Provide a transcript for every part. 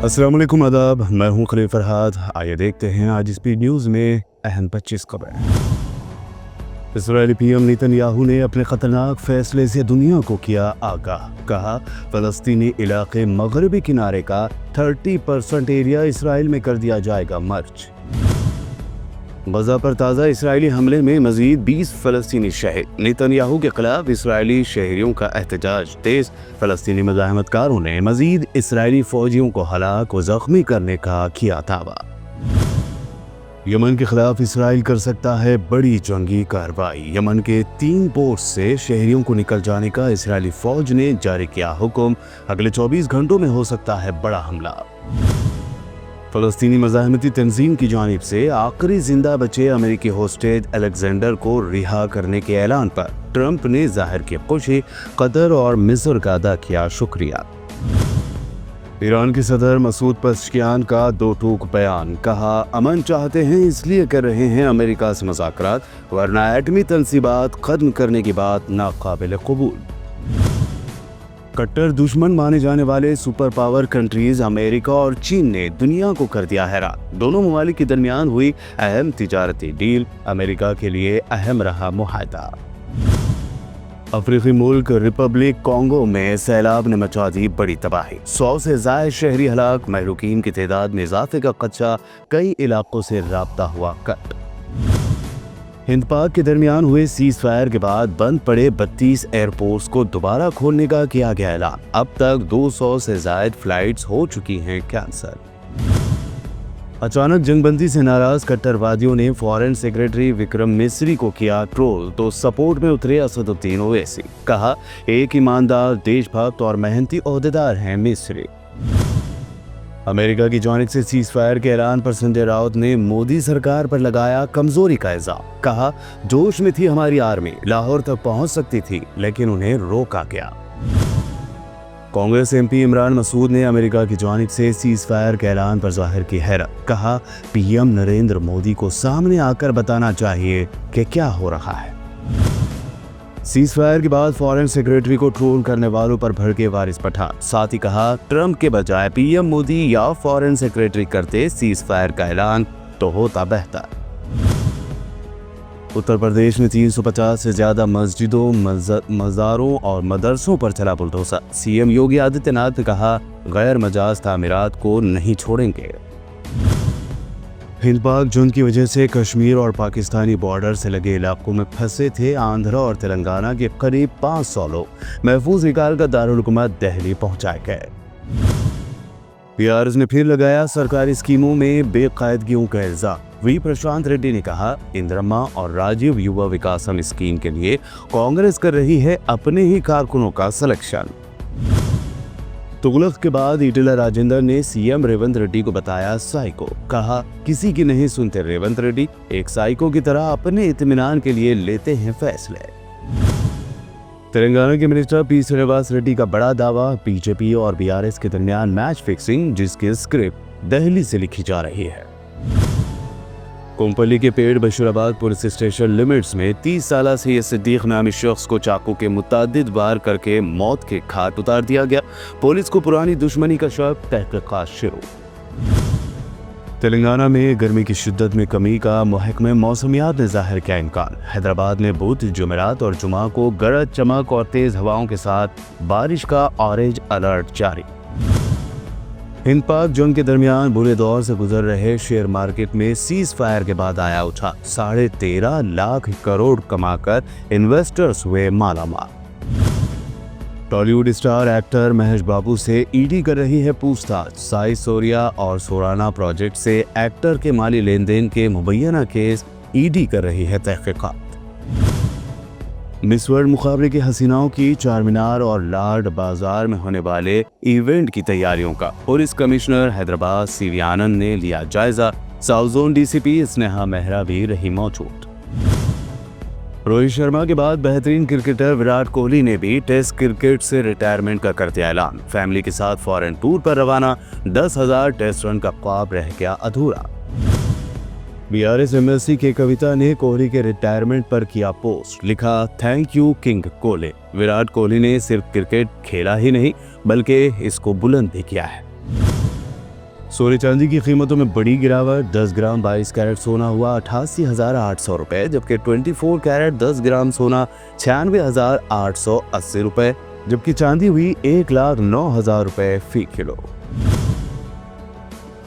अस्सलाम वालेकुम आदाब, मैं हूं खलील फरहाद। आइए देखते हैं आज स्पीड न्यूज़ में अहम 25 खबरें। इस्राएली पीएम नेतन्याहू ने अपने खतरनाक फैसले से दुनिया को किया आगाह। कहा, फ़लस्तीनी इलाके मगरबी किनारे का 30% एरिया इसराइल में कर दिया जाएगा मर्ज। गजा पर ताज़ा इसराइली हमले में मजीद 20 फ़लस्तीनी शहीद। नेतन्याहू के खिलाफ इसराइली शहरियों का एहतजाज तेज। फ़लस्तीनी मुज़ाहमतकारों ने मजीद इसराइली फौजियों को हलाक व ज़ख्मी करने का किया दावा। यमन के खिलाफ इसराइल कर सकता है बड़ी जंगी कार्रवाई। यमन के 3 पोर्ट्स से शहरियों को निकल जाने का इसराइली फौज ने जारी किया हुक्म। अगले 24 घंटों में हो सकता है बड़ा हमला। फ़लस्तीनी मज़ाहमती तंजीम की जानिब से आखिरी जिंदा बचे अमेरिकी होस्टेज अलेक्जेंडर को रिहा करने के ऐलान पर ट्रंप ने जाहिर की खुशी। कतर और मिस्र का अदा किया शुक्रिया। ईरान के सदर मसूद पज़ेश्कियान का 2 टूक बयान। कहा, अमन चाहते हैं इसलिए कर रहे हैं अमेरिका से मुज़ाकरात, वरना एटमी तंसीबात खत्म करने की बात नाकाबिल कबूल। कट्टर दुश्मन माने जाने वाले सुपर पावर कंट्रीज अमेरिका और चीन ने दुनिया को कर दिया हैरान। दोनों ममालिक के दरमियान हुई अहम तिजारती डील। अमेरिका के लिए अहम रहा मुआहदा। अफ्रीकी मुल्क रिपब्लिक कॉन्गो में सैलाब ने मचा दी बड़ी तबाही। 100 से ज़ायद शहरी हलाक। महरूकीन की तादाद में इजाफे का खदशा। कई इलाकों से राब्ता हुआ कट। हिंद पाक के दरमियान हुए सीज फायर के बाद बंद पड़े 32 एयरपोर्ट्स को दोबारा खोलने का किया गया ऐलान। अब तक 200 से ज़ायद फ्लाइट्स हो चुकी हैं कैंसल। अचानक जंगबंदी से नाराज कट्टरवादियों ने फॉरेन सेक्रेटरी विक्रम मिस्री को किया ट्रोल, तो सपोर्ट में उतरे असदुद्दीन ओवैसी। कहा, एक ईमानदार, देशभक्त और मेहनती ओहदेदार हैं मिस्री। अमेरिका की जानिब से सीज फायर के ऐलान पर संजय राउत ने मोदी सरकार पर लगाया कमजोरी का इल्जाम। कहा, जोश में थी हमारी आर्मी, लाहौर तक पहुंच सकती थी, लेकिन उन्हें रोका गया। कांग्रेस एमपी इमरान मसूद ने अमेरिका की जानिब से सीज फायर के ऐलान पर जाहिर की हैरत। कहा, पीएम नरेंद्र मोदी को सामने आकर बताना चाहिए कि क्या हो रहा है। सीज फायर के बाद फॉरेन सेक्रेटरी को ट्रोल करने वालों पर भड़के वारिस पठान। साथ ही कहा, ट्रंप के बजाय पीएम मोदी या फॉरेन सेक्रेटरी करते सीज फायर का ऐलान तो होता बेहतर। उत्तर प्रदेश में 350 से ज्यादा मस्जिदों, मज़ारों और मदरसों पर चला बुलडोजर। सीएम योगी आदित्यनाथ ने कहा, गैर मजाज तामीरात को नहीं छोड़ेंगे। हिंद पाक जंग की वजह से कश्मीर और पाकिस्तानी बॉर्डर से लगे इलाकों में फंसे थे आंध्र और तेलंगाना के करीब 500 लोग महफूज निकाल कर दारुल हुकूमत दिल्ली पहुंचाए गए। पीआरएस ने फिर लगाया सरकारी स्कीमों में बेकायदगियों का इल्जाम। वी प्रशांत रेड्डी ने कहा, इंदिरम्मा और राजीव युवा विकासम स्कीम के लिए कांग्रेस कर रही है अपने ही कारकुनों का सिलेक्शन। तुगलक के बाद ईटेला राजेंद्र ने सीएम रेवंत रेड्डी को बताया साइको। कहा, किसी की नहीं सुनते रेवंत रेड्डी, एक साइको की तरह अपने इत्मीनान के लिए लेते हैं फैसले। तेलंगाना के मिनिस्टर पी श्रीनिवास रेड्डी का बड़ा दावा। बीजेपी और बीआरएस के दरमियान मैच फिक्सिंग, जिसकी स्क्रिप्ट दिल्ली से लिखी जा रही है। कोम्पली के पेड़ बशीराबाद पुलिस स्टेशन लिमिट्स में 30 साल से ये सिद्दीक नामी शख्स को चाकू के मुतादिद वार करके मौत के घाट उतार दिया गया। पुलिस को पुरानी दुश्मनी का शक, तहकीकात शुरू। तेलंगाना में गर्मी की शिद्दत में कमी का महकमे मौसमियात ने जाहिर किया इम्कान। हैदराबाद में बुध, जुमेरात और जुमा को गरज चमक और तेज हवाओं के साथ बारिश का ऑरेंज अलर्ट जारी। हिंद पाक जंग के दरमियान बुरे दौर से गुजर रहे शेयर मार्केट में सीज फायर के बाद आया उछाल। 13.5 लाख करोड़ कमाकर इन्वेस्टर्स हुए मालामाल। टॉलीवुड स्टार एक्टर महेश बाबू से ईडी कर रही है पूछताछ। साई सोरिया और सोराना प्रोजेक्ट से एक्टर के माली लेन देन के मुबैना केस ईडी कर रही है तहकीकात। मिस वर्ल्ड मुकाबले की हसीनाओं की चारमीनार और लाड बाजार में होने वाले इवेंट की तैयारियों का पुलिस कमिश्नर हैदराबाद सीवी आनंद ने लिया जायजा। South zone DCP Sneha Mehra भी रही मौजूद। रोहित शर्मा के बाद बेहतरीन क्रिकेटर विराट कोहली ने भी टेस्ट क्रिकेट से रिटायरमेंट का कर दिया ऐलान। फैमिली के साथ फॉरेन टूर पर रवाना। 10,000 टेस्ट रन का ख्वाब रह गया अधूरा। बीआरएस एमएलसी के कविता ने कोहली के रिटायरमेंट पर किया पोस्ट। लिखा, thank you king Kohli. Virat Kohli ने सिर्फ क्रिकेट खेला ही नहीं बल्कि इसको बुलंद भी किया है। सोने चांदी की कीमतों में बड़ी गिरावट। 10 ग्राम 22 कैरेट सोना हुआ 88,800 रुपए, जबकि 24 कैरेट 10 ग्राम सोना 96,880 रुपए, जबकि चांदी हुई 1,09,000 रुपए फी किलो।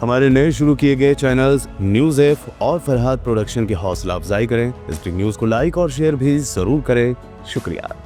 हमारे नए शुरू किए गए चैनल्स न्यूज़ एफ और फरहाद प्रोडक्शन की हौसला अफजाई करें। इस न्यूज़ को लाइक और शेयर भी जरूर करें। शुक्रिया।